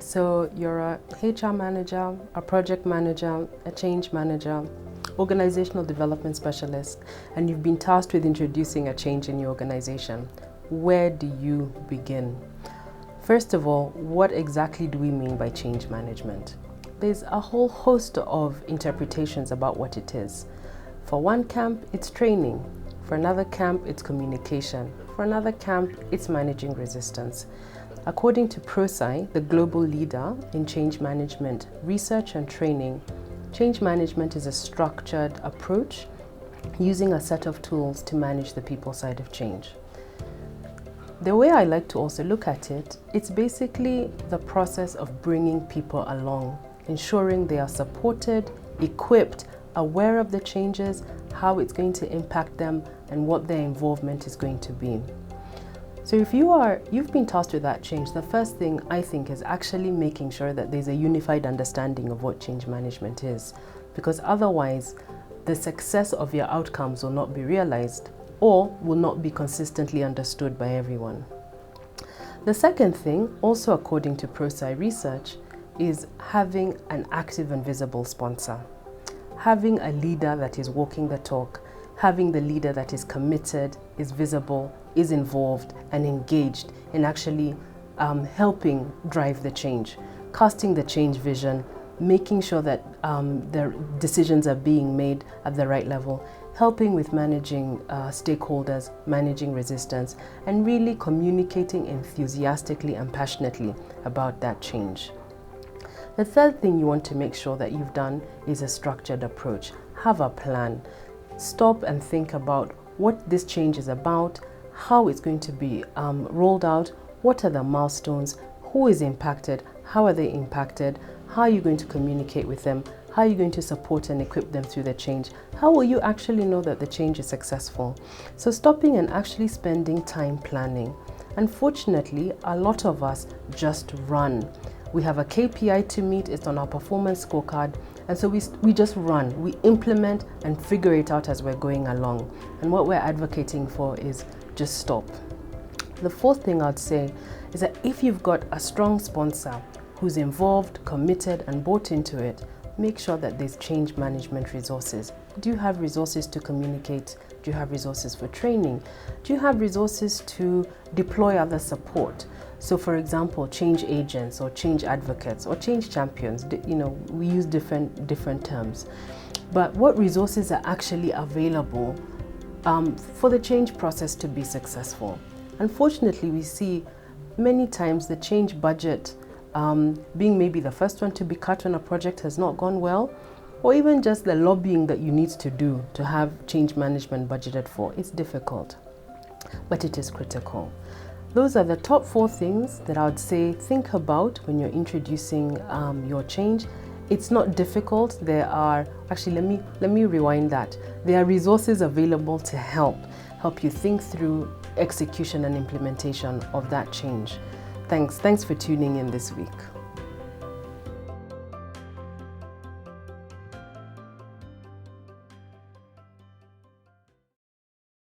So you're a HR manager, a project manager, a change manager, organizational development specialist, and you've been tasked with introducing a change in your organization. Where do you begin? First of all, what exactly do we mean by change management? There's a whole host of interpretations about what it is. For one camp, it's training. For another camp, it's communication. For another camp, it's managing resistance. According to ProSci, the global leader in change management research and training, change management is a structured approach using a set of tools to manage the people side of change. The way I like to also look at it, it's basically the process of bringing people along, ensuring they are supported, equipped, aware of the changes, how it's going to impact them, and what their involvement is going to be. So if you've been tasked with that change, the first thing I think is actually making sure that there's a unified understanding of what change management is, because otherwise the success of your outcomes will not be realized or will not be consistently understood by everyone. The second thing, also according to ProSci research, is having an active and visible sponsor. Having a leader that is walking the talk, having the leader that is committed, is visible, is involved and engaged in actually helping drive the change, casting the change vision, making sure that the decisions are being made at the right level, helping with managing stakeholders, managing resistance, and really communicating enthusiastically and passionately about that change. The third thing you want to make sure that you've done is a structured approach. Have a plan. Stop and think about what this change is about, how it's going to be rolled out, what are the milestones, who is impacted, how are they impacted, how are you going to communicate with them, how are you going to support and equip them through the change, how will you actually know that the change is successful. So stopping and actually spending time planning. Unfortunately, a lot of us just run. We have a KPI to meet, it's on our performance scorecard, and so we just run, we implement and figure it out as we're going along. And what we're advocating for is just stop. The fourth thing I'd say is that if you've got a strong sponsor who's involved, committed, and bought into it, make sure that there's change management resources. Do you have resources to communicate? Do you have resources for training? Do you have resources to deploy other support? So for example, change agents or change advocates or change champions, we use different terms. But what resources are actually available for the change process to be successful? Unfortunately, we see many times the change budget being maybe the first one to be cut when a project has not gone well, or even just the lobbying that you need to do to have change management budgeted for. It's difficult, but it is critical. Those are the top 4 things that I would say think about when you're introducing your change. It's not difficult. There are, actually let me rewind that. There are resources available to help you think through execution and implementation of that change. Thanks for tuning in this week.